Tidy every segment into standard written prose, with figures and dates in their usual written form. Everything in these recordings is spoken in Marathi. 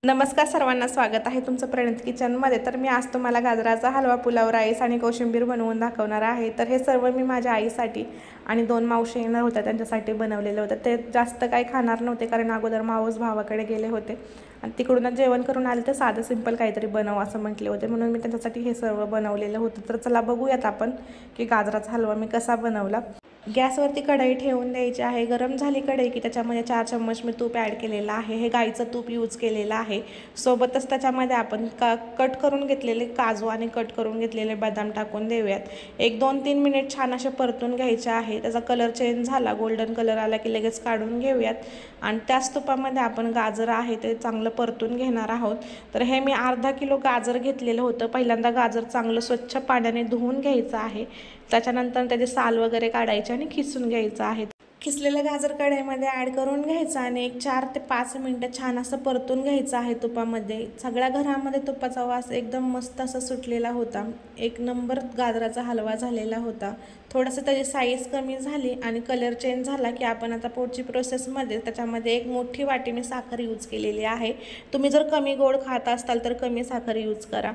नमस्कार सर्वांना, स्वागत आहे तुमचं प्रणित किचनमध्ये। तर मी आज तुम्हाला गाजराचा हलवा, पुलाव राईस आणि कोशिंबीर बनवून दाखवणार आहे। तर हे सर्व मी माझ्या आईसाठी आणि 2 मावशी येणार होत्या त्यांच्यासाठी बनवलेलं होतं। ते जास्त काही खाणार नव्हते कारण अगोदर मावस भावाकडे गेले होते आणि तिकडूनच जेवण करून आले, तर साधं सिंपल काहीतरी बनव असं म्हटले होते, म्हणून मी त्यांच्यासाठी हे सर्व बनवलेलं होतं। तर चला बघूयात आपण की गाजराचा हलवा मी कसा बनवला। गॅसवरती कढई ठेवून द्यायची आहे। गरम झाली कढई की त्याच्यामध्ये 4 चम्मच मी तूप ॲड केलेलं आहे। हे गाईचं तूप यूज केलेलं आहे। सोबतच त्याच्यामध्ये आपण कट करून घेतलेले काजू आणि कट करून घेतलेले बदाम टाकून देऊयात। 1-2-3 मिनिट छान असे परतून घ्यायचे आहे। त्याचा कलर चेंज झाला, गोल्डन कलर आला की लगेच काढून घेऊयात आणि त्याच तुपामध्ये आपण गाजर आहे ते चांगलं परतून घेणार आहोत। तर हे मी अर्धा किलो गाजर घेतलेलं होतं। पहिल्यांदा गाजर चांगलं स्वच्छ पाण्याने धुवून घ्यायचं आहे। त्याच्यानंतर त्याचे साल वगैरे काढायचे आणि खिसून घ्यायचं आहे। खिसलेलं गाजर कढईमध्ये ॲड करून घ्यायचं आणि एक 4 ते 5 मिनिटं छान असं परतून घ्यायचं आहे तुपामध्ये। सगळ्या घरामध्ये तुपाचा वास एकदम मस्त असा सुटलेला होता। एक नंबर गाजराचा हलवा झालेला होता। थोडंसं त्याची साईज कमी झाली आणि कलर चेंज झाला की आपण आता पुढची प्रोसेसमध्ये त्याच्यामध्ये एक मोठी वाटी मी साखर यूज केलेली आहे। तुम्ही जर कमी गोड खात असाल तर कमी साखर यूज करा।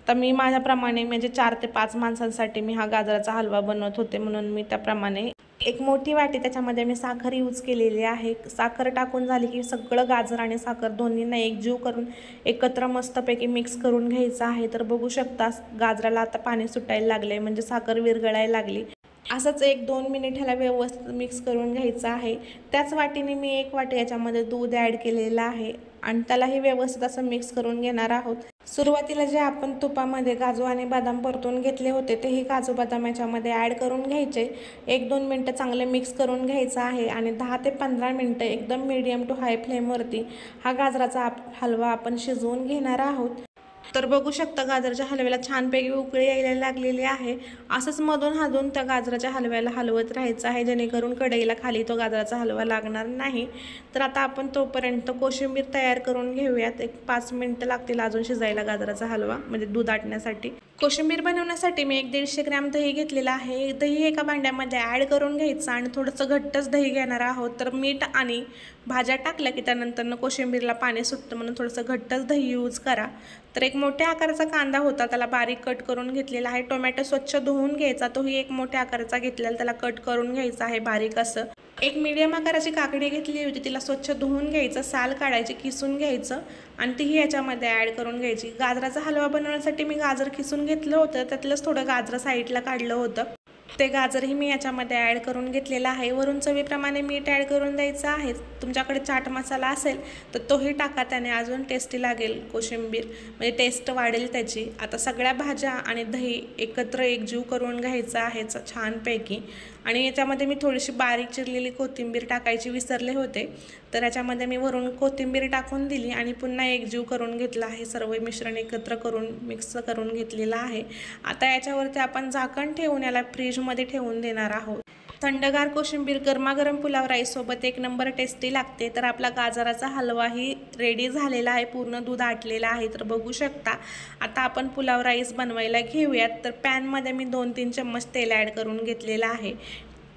तर मी माझ्याप्रमाणे म्हणजे 4 ते 5 माणसांसाठी मी हा गाजराचा हलवा बनवत होते, म्हणून मी त्याप्रमाणे एक मोठी वाटी त्याच्यामध्ये मी साखर यूज केलेली आहे। साखर टाकून झाली की सगळं गाजर आणि साखर दोन्हींना एकजीव करून एकत्र मस्तपैकी मिक्स करून घ्यायचं आहे। तर बघू शकता गाजराला आता पाणी सुटायला लागले, म्हणजे साखर विरघळायला लागली। असंच 1-2 मिनिट ह्याला व्यवस्थित मिक्स करून घ्यायचं आहे। त्याच वाटीने मी 1 वाटी याच्यामध्ये दूध ॲड केलेलं आहे आणि त्यालाही व्यवस्थित असं मिक्स करून घेणार आहोत। सुरुवातीला जे आपण तुपामध्ये काजू आणि बदाम परतून घेतले होते तेही काजू बदाम याच्यामध्ये ॲड करून घ्यायचे। 1-2 मिनटं चांगले मिक्स करून घ्यायचं आहे आणि 10 ते 15 मिनटं एकदम मीडियम टू हाय फ्लेमवरती हा गाजराचा हलवा आपण शिजवून घेणार आहोत। तर बघू शकता गाजराच्या हलव्याला छानपैकी उकळी यायला लागलेली आहे। असंच मधून हादून त्या गाजराच्या हलव्याला हलवत राहायचं आहे, जेणेकरून कढईला खाली तो गाजराचा हलवा लागणार नाही। तर आता आपण तोपर्यंत कोशिंबीर तयार करून घेऊयात। एक 5 मिनिटं लागतील अजून शिजायला गाजराचा हलवा, म्हणजे दूध आटण्यासाठी। कोशिंबीर बनवण्यासाठी मी 150 ग्रॅम दही घेतलेला आहे। दही एका भांड्यामध्ये ॲड करून घ्यायचं आणि थोडंसं घट्टच दही घेणार आहोत। तर मीठ आणि भाज्या टाकल्या की त्यानंतरनं कोशिंबीरला पाणी सुटतं, म्हणून थोडंसं घट्टच दही यूज करा। तर एक मोठ्या आकाराचा कांदा होता, त्याला बारीक कट करून घेतलेला आहे। टोमॅटो स्वच्छ धुवून घ्यायचा, तोही एक मोठ्या आकाराचा घेतलेला, त्याला कट करून घ्यायचा आहे बारीक असं। एक मीडियम आकाराची काकडी घेतली होती, तिला स्वच्छ धुवून घ्यायचं, साल काढायची, किसून घ्यायचं आणि तीही याच्यामध्ये ॲड करून घ्यायची। गाजराचा हलवा बनवण्यासाठी मी गाजर किसून घेतलं होतं, त्यातलंच थोडं गाजर साईडला काढलं होतं, ते गाजरही मी याच्यामध्ये ॲड करून घेतलेला आहे। वरून चवीप्रमाणे मीठ ॲड करून द्यायचं आहे। तुमच्याकडे चाट मसाला असेल तर तोही टाका, त्याने अजून टेस्टी लागेल कोशिंबीर, म्हणजे टेस्ट वाढेल त्याची। आता सगळ्या भाज्या आणि दही एकत्र एकजीव करून घ्यायचं आहे छानपैकी आणि याच्यामध्ये मी थोडीशी बारीक चिरलेली कोथिंबीर टाकायची विसरले होते, तर याच्यामध्ये मी वरून कोथिंबीर टाकून दिली आणि पुन्हा एकजीव करून घेतला आहे। सर्व मिश्रण एकत्र करून मिक्स करून घेतलेलं आहे। आता याच्यावरती आपण झाकण ठेवून याला फ्रीजमध्ये ठेवून देणार आहोत। थंडगार कोशिंबीर गरमागरम पुलाव राईस सोबत एक नंबर टेस्टी लागते। तर आपला गाजराचा हलवाही रेडी झालेला आहे, पूर्ण दूध आटलेलं आहे। तर बघू शकता आता आपण पुलाव राईस बनवायला घेऊयात। तर पॅनमध्ये मी 2-3 चम्मच तेल ॲड करून घेतलेलं आहे।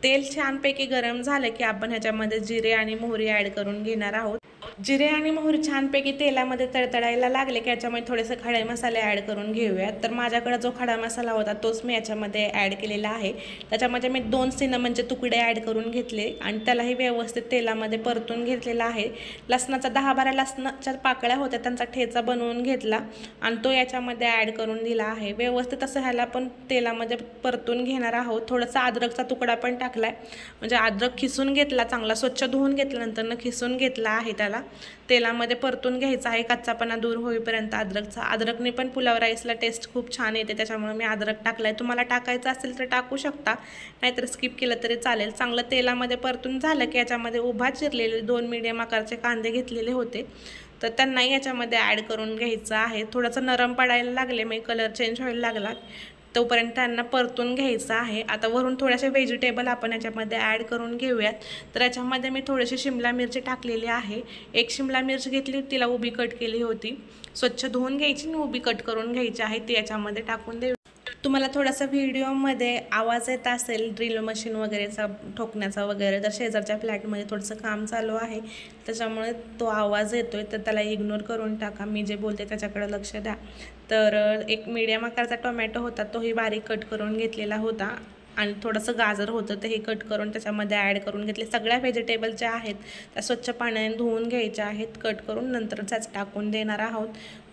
तेल छानपैकी गरम झालं की आपण ह्याच्यामध्ये जिरे आणि मोहरी ॲड करून घेणार आहोत। जिरे आणि मोहरी छानपैकी तेलामध्ये तडतडायला लागले की याच्यामध्ये थोडेसे खडे मसाले ॲड करून घेऊयात। तर माझ्याकडे जो खडा मसाला होता तोच मी याच्यामध्ये ॲड केलेला आहे। त्याच्यामध्ये मी 2 सिनमनचे तुकडे ॲड करून घेतले आणि त्यालाही व्यवस्थित तेलामध्ये परतून घेतलेला आहे। लसणाचा 10-12 लसणाच्या पाकळ्या होत्या, त्यांचा ठेचा बनवून घेतला आणि तो याच्यामध्ये ॲड करून दिला आहे। व्यवस्थित असं ह्याला पण तेलामध्ये परतून घेणार आहोत। थोडासा अद्रकचा तुकडा पण टाकलाय, म्हणजे अद्रक खिसून घेतला, चांगला स्वच्छ धुवून घेतल्यानंतर खिसून घेतला आहे, त्याला तेलामध्ये परतून घ्यायचा आहे कच्चापणा दूर होईपर्यंत अद्रकचा। अद्रकने पण पुलाव राईसला टेस्ट खूप छान येते, त्याच्यामुळे मी अद्रक टाकलाय। तुम्हाला टाकायचं असेल तर टाकू शकता, नाहीतर स्किप केलं तरी चालेल। चांगलं तेलामध्ये परतून झालं की याच्यामध्ये उभा चिरलेले 2 मीडियम आकाराचे कांदे घेतलेले होते, तर त्यांनाही याच्यामध्ये ॲड करून घ्यायचं आहे। थोडंसं नरम पडायला लागले, मग कलर चेंज व्हायला लागला तोपर्यंत त्यांना परतून घ्यायचं आहे। आता वरून थोडेसे व्हेजिटेबल आपण याच्यामध्ये ॲड करून घेऊयात। तर याच्यामध्ये मी थोडीशी शिमला मिरची टाकलेली आहे। एक शिमला मिरची घेतली, तिला उभी कट केली होती, स्वच्छ धुवून घ्यायची आणि उभी कट करून घ्यायची आहे, ती याच्यामध्ये टाकून देऊ। तुम्हाला थोडासा व्हिडिओमध्ये आवाज येत असेल ड्रिल मशीन वगैरेचा ठोकण्याचा वगैरे, तर शेजारच्या फ्लॅटमध्ये थोडंसं काम चालू आहे त्याच्यामुळे तो आवाज येतोय, तर त्याला इग्नोर करून टाका. मी जे बोलते त्याच्याकडे लक्ष द्या. तर एक मीडियम आकाराचा टोमॅटो होता, तोही बारीक कट करून घेतलेला होता आणि थोडंसं गाजर होतं तेही कट करून त्याच्यामध्ये ॲड करून घेतले. सगळ्या व्हेजिटेबल ज्या आहेत त्या स्वच्छ पाण्याने धुवून घ्यायच्या आहेत कट करून, नंतर त्याच टाकून देणार आहोत.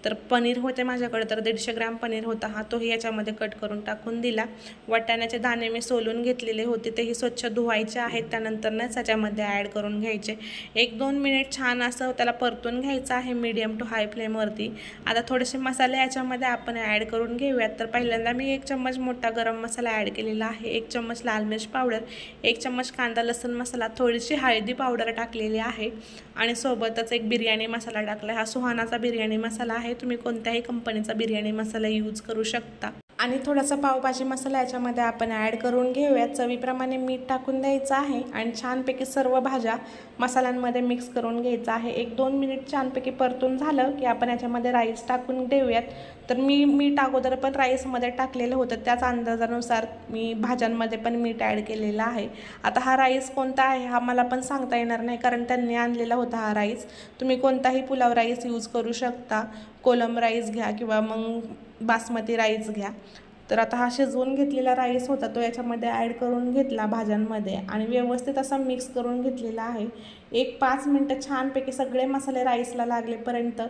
तर पनीर होते माझ्याकडे, तर 150 ग्रॅम पनीर होता हा, तोही याच्यामध्ये कट करून टाकून दिला. वाटाण्याचे दाणे मी सोलून घेतलेले होते, तेही स्वच्छ धुवायचे आहेत. त्यानंतरच त्याच्यामध्ये ॲड करून घ्यायचे. 1-2 मिनिट छान असं त्याला परतून घ्यायचं आहे मीडियम टू हाय फ्लेमवरती. आता थोडेसे मसाले याच्यामध्ये आपण ॲड करून घेऊयात. तर पहिल्यांदा मी 1 चम्मच मोठा गरम मसाला ॲड केलेला आहे, 1 चम्मच लाल मिर्च पावडर, 1 चम्मच कांदा लसूण मसाला, थोडीशी हळदी पावडर टाकलेली आहे आणि सोबतच एक बिर्याणी मसाला टाकला. हा सुहानाचा बिर्याणी मसाला आहे, तुम्ही कोणत्याही कंपनीचा बिर्याणी मसाला यूज करू शकता. आणि थोडासा पावभाजी मसाला याच्यामध्ये आपण ॲड करून घेऊयात. चवीप्रमाणे मीठ टाकून द्यायचं आहे आणि छानपैकी सर्व भाज्या मसाल्यांमध्ये मिक्स करून घ्यायचं आहे. 1-2 मिनिट छानपैकी परतून झालं की आपण याच्यामध्ये राईस टाकून देऊयात. तर मी मीठ अगोदर पण राईसमध्ये टाकलेलं होतं, त्याच अंदाजानुसार मी भाज्यांमध्ये पण मीठ ॲड केलेलं आहे. आता हा राईस कोणता आहे हा मला पण सांगता येणार नाही, कारण त्यांनी आणलेला होता हा राईस. तुम्ही कोणताही पुलाव राईस यूज करू शकता, कोलम राईस घ्या किंवा मग बासमती राईस घ्या. तर आता हा शिजवून घेतलेला राईस होता तो याच्यामध्ये ॲड करून घेतला भाज्यांमध्ये आणि व्यवस्थित असा मिक्स करून घेतलेला आहे. 1-5 मिनटं छानपैकी सगळे मसाले राईसला लागलेपर्यंत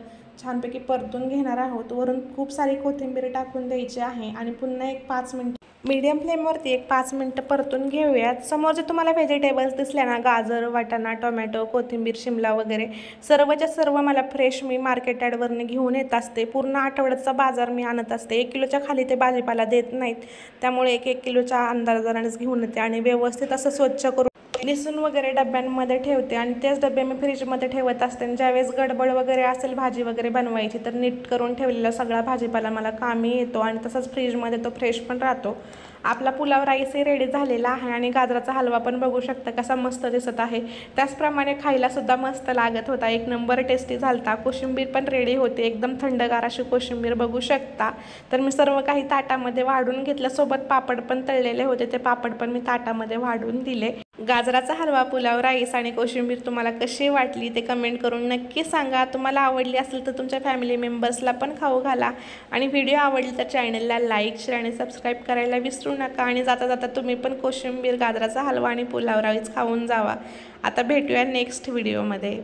छानपैकी परतून घेणार आहोत. वरून खूप सारी कोथिंबीर टाकून द्यायची आहे आणि पुन्हा 1-5 मिनटं मीडियम फ्लेमवरती 1-5 मिनटं परतून घेऊयात. समोर जे तुम्हाला व्हेजिटेबल्स दिसल्या ना, गाजर, वाटाणा, टोमॅटो, कोथिंबीर, शिमला वगैरे सर्वच्या सर्व मला फ्रेश मी मार्केट यार्डवरनं घेऊन येत असते. पूर्ण आठवड्याचा बाजार मी आणत असते. 1 किलोच्या खाली ते भाजीपाला देत नाहीत, त्यामुळे 1-1 किलोच्या अंदाजानेच घेऊन येते आणि व्यवस्थित असं स्वच्छ करून निसून वगैरे डब्यांमध्ये ठेवते आणि तेच डबे मी फ्रीजमध्ये ठेवत असते. आणि ज्यावेळेस गडबड वगैरे असेल भाजी वगैरे बनवायची तर नीट करून ठेवलेला सगळा भाजीपाला मला कामी येतो आणि तसंच फ्रीजमध्ये तो फ्रेश पण राहतो. आपला पुलाव राईसही रेडी झालेला आहे आणि गाजराचा हलवा पण बघू शकता कसा मस्त दिसत आहे. त्याचप्रमाणे खायलासुद्धा मस्त लागत होता, 1 नंबर टेस्टी झालता. कोशिंबीर पण रेडी होते, एकदम थंडगार अशी कोशिंबीर बघू शकता. तर मी सर्व काही ताटामध्ये वाढून घेतलं, सोबत पापड पण तळलेले होते, ते पापड पण मी ताटामध्ये वाढून दिले. गाजराचा हलवा, पुलाव राईस आणि कोशिंबीर तुम्हाला कशी वाटली ते कमेंट करून नक्की सांगा. तुम्हाला आवडली असेल तर तुमच्या फॅमिली मेंबर्सला पण खाऊ घाला आणि व्हिडिओ आवडली तर चॅनलला लाईक, शेअर आणि सबस्क्राईब करायला विसरू नका. आणि जाता जाता तुम्ही पण कोशिंबीर, गाजराचा हलवा आणि पुलाव राईस खाऊन जावा. आता भेटूया नेक्स्ट व्हिडिओमध्ये.